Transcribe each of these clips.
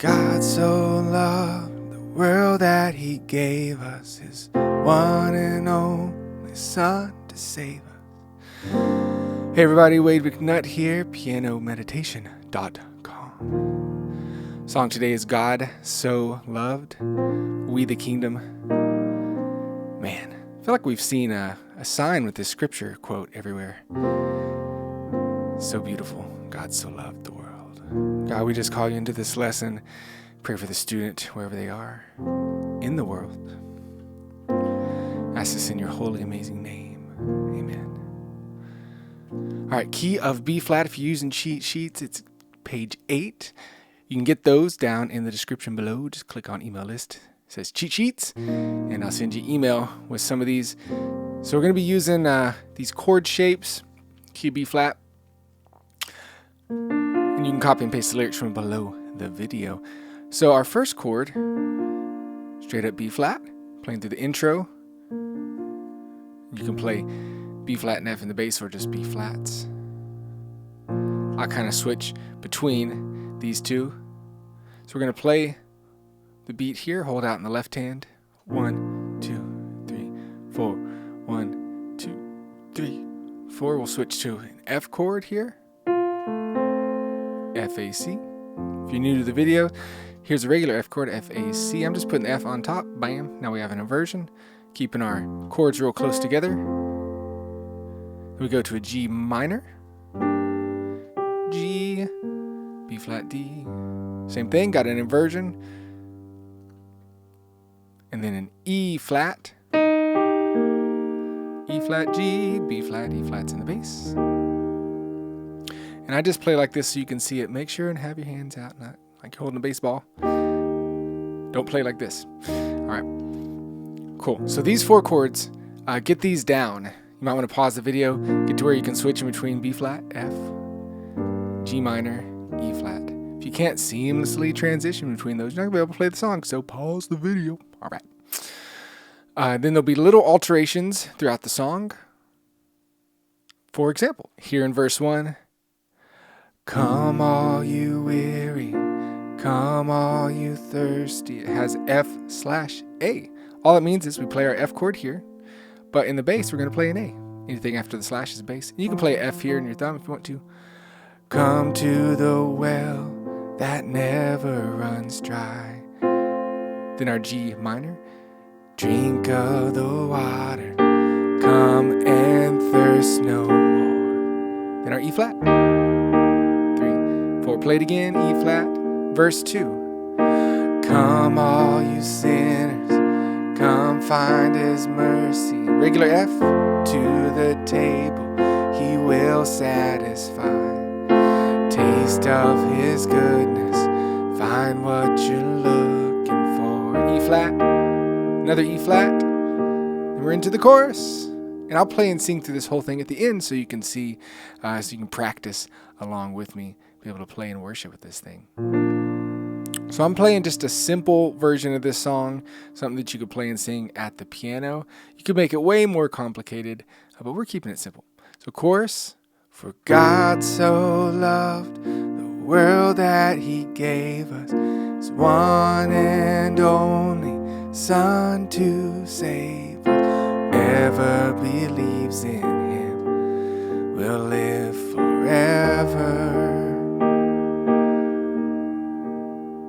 God so loved the world that he gave us his one and only Son to save us. Hey everybody, Wade McNutt here, pianomeditation.com. Song today is God So Loved, We the Kingdom. Man, I feel like we've seen a sign with this scripture quote everywhere. So beautiful. God so loved the world. God, we just call you into this lesson. Pray for the student, wherever they are in the world. Ask this in your holy, amazing name. Amen. All right, key of B flat. If you're using cheat sheets, it's page 8. You can get those down in the description below. Just click on email list. It says cheat sheets, and I'll send you email with some of these. So we're going to be using these chord shapes, key of B flat. And you can copy and paste the lyrics from below the video. So our first chord, straight up B flat, playing through the intro. You can play B flat and F in the bass or just B flats. I kind of switch between these two. So we're going to play the beat here, hold out in the left hand. 1, 2, 3, 4. 1, 2, 3, 4. We'll switch to an F chord here. F-A-C. If you're new to the video, here's a regular F chord, F-A-C. I'm just putting the F on top. Bam. Now we have an inversion. Keeping our chords real close together. Then we go to a G minor. G, B flat D. Same thing, got an inversion. And then an E flat. E flat G, B flat, E flat's in the bass. And I just play like this so you can see it. Make sure and have your hands out, not like you're holding a baseball. Don't play like this. All right, cool. So these 4 chords, get these down. You might want to pause the video, get to where you can switch in between B flat, F, G minor, E flat. If you can't seamlessly transition between those, you're not going to be able to play the song, so pause the video. All right. Then there'll be little alterations throughout the song. For example, here in verse 1, come all you weary, come all you thirsty. It has F/A. All it means is we play our F chord here, but in the bass we're going to play an A. Anything after the slash is a bass. And you can play F here in your thumb if you want to. Come to the well that never runs dry. Then our G minor. Drink of the water, come and thirst no more. Then our E flat. 3, 4, play it again, E flat, verse 2. Come all you sinners, come find his mercy. Regular F, to the table he will satisfy. Taste of his goodness, find what you're looking for. E flat, another E flat, then we're into the chorus. And I'll play and sing through this whole thing at the end so you can see, so you can practice along with me, be able to play and worship with this thing. So I'm playing just a simple version of this song, something that you could play and sing at the piano. You could make it way more complicated, but we're keeping it simple. So chorus, for God so loved the world that he gave us his one and only Son to save us. Whoever believes in him will live forever.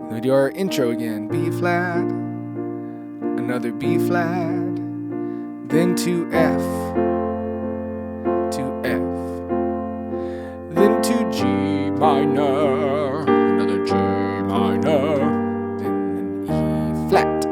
We do our intro again. B flat, another B flat, then to F, then to G minor, another G minor, then an E flat.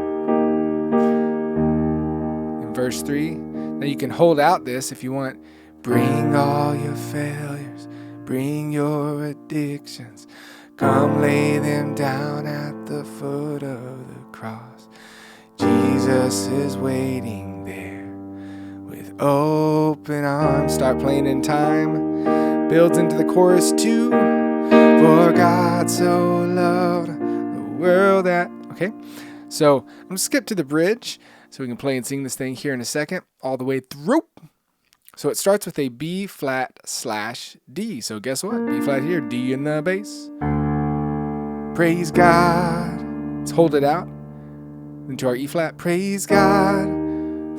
In verse 3, now you can hold out this if you want. Bring all your failures, bring your addictions. Come lay them down at the foot of the cross. Jesus is waiting there with open arms. Start playing in time. Builds into the chorus too. For God so loved the world that... Okay, so I'm going to skip to the bridge so we can play and sing this thing here in a second, all the way through. So it starts with a B flat / D. So guess what? B flat here, D in the bass. Praise God. Let's hold it out into our E flat. Praise God,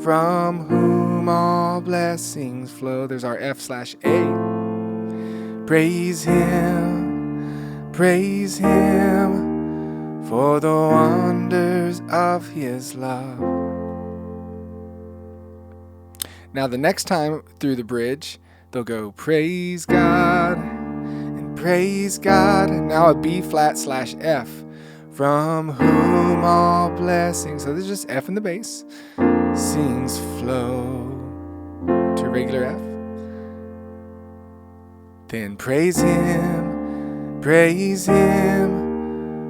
from whom all blessings flow. There's our F/A. Praise Him for the wonders of His love. Now the next time through the bridge, they'll go praise God and praise God. And now a B/F, from whom all blessings. So this is just F in the bass. Sings flow to regular F. Then praise Him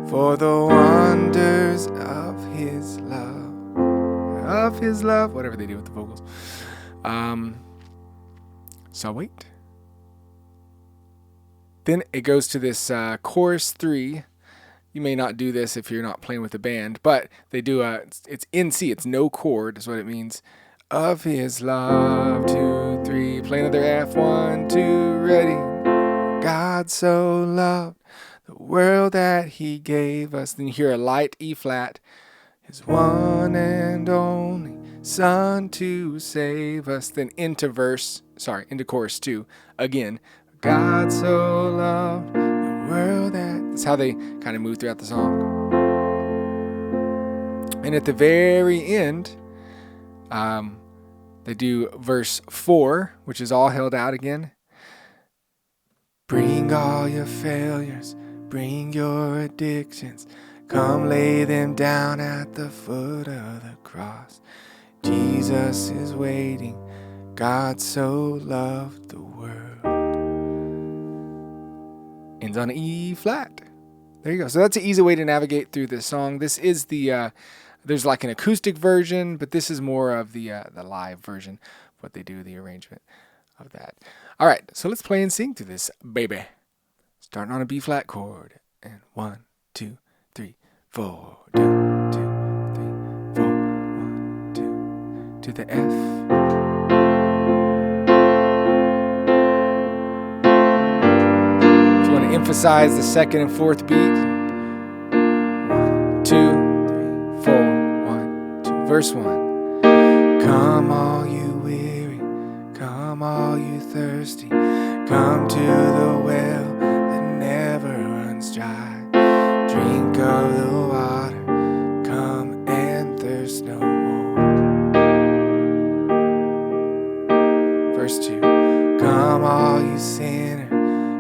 for the wonders of His love, whatever they do with the vocals. So I'll wait. Then it goes to this chorus 3. You may not do this if you're not playing with a band, but they do it's in C. It's no chord is what it means. Of His love, 2, 3. Play another F, 1, 2, ready. God so loved the world that He gave us. Then you hear a light E flat. His one and only Son to save us. Then into chorus 2 again. God so loved the world that. That's how they kind of move throughout the song. And at the very end, they do verse 4, which is all held out again. Bring all your failures, bring your addictions, come lay them down at the foot of the cross. Jesus is waiting, God so loved the world. Ends on an E flat. There you go. So that's an easy way to navigate through this song. This is the, there's like an acoustic version, but this is more of the live version, what they do, the arrangement of that. All right, so let's play and sing through this, baby. Starting on a B flat chord. And 1, 2, 3, 4. 2, 2, 3, 4. 1, 2. To the F. If you want to emphasize the second and fourth beat. 1, 2, 3, 4. 1, 2. Verse 1. Come all you weary, come all you thirsty, come to the well that never runs dry. Drink of the water, come and thirst no more. Verse 2. Come all you sinner,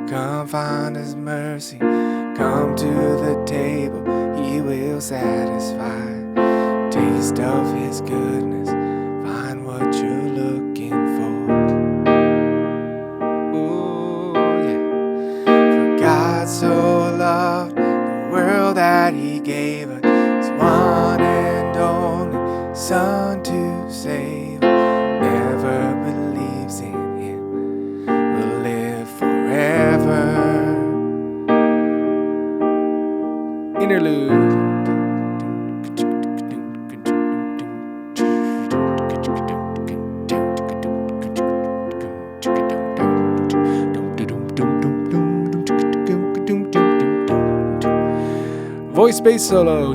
come find His mercy, come to the table, He will satisfy. Taste of His goodness, find what you're looking for. Oh yeah. For God so loved the world that He gave us His one and only Son to save. Whoever believes in Him will live forever. Interlude. Voice bass solo.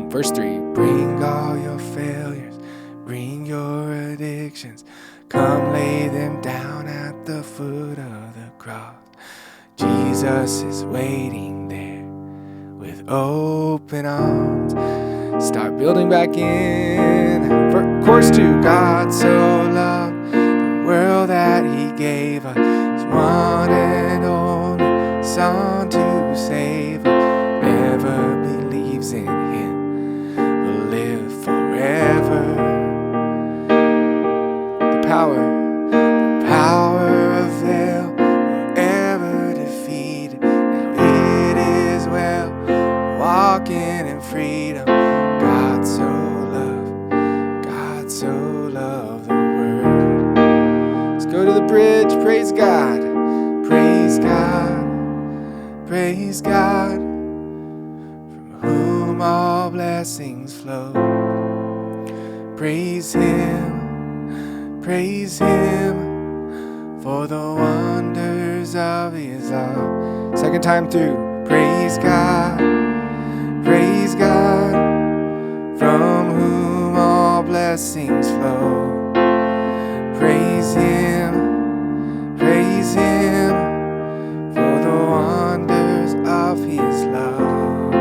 Verse 3. Bring all your failures, bring your addictions, come lay them down at the foot of the cross. Jesus is waiting there with open arms. Start building back in. Chorus 2. God so loved the world that He gave us His one and only Son to save us. Whoever believes in Him will live forever. The power of hell will ever defeat it. Now it is well, walking in freedom. God so loved the world. Let's go to the bridge. Praise God, praise God, praise God, from whom all blessings flow. Praise Him for the wonders of His love. Second time through. Praise praise God, from whom all blessings flow. Praise Him, for the wonders of His love.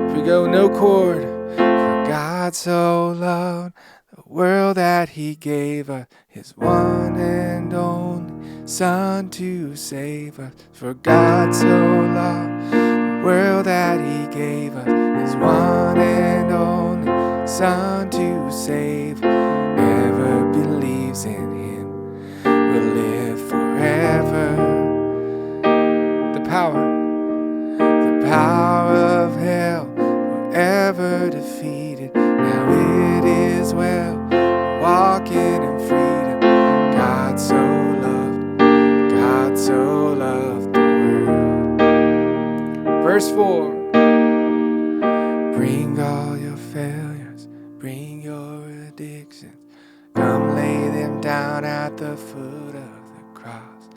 Here we go, no chord. For God so loved the world that He gave us His one and only Son to save us. For God so loved the world that He gave us His one and only Son to save us. Whoever believes in Him will live forever. The power of hell forever defeated. Now it is well, walking in freedom. God so loved the world. Verse 4. Bring all your failures, bring your addictions, come lay them down at the foot of the cross.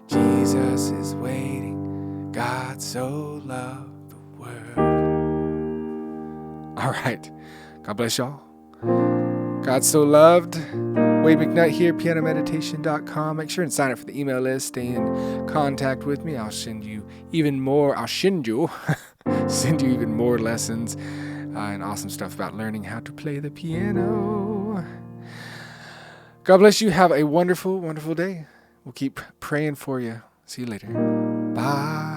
Jesus is waiting, God so loved the world. All right, God bless y'all. God so loved. Wade McNutt here, pianomeditation.com. Make sure and sign up for the email list. Stay in contact with me. I'll send you even more lessons and awesome stuff about learning how to play the piano. God bless you. Have a wonderful, wonderful day. We'll keep praying for you. See you later. Bye.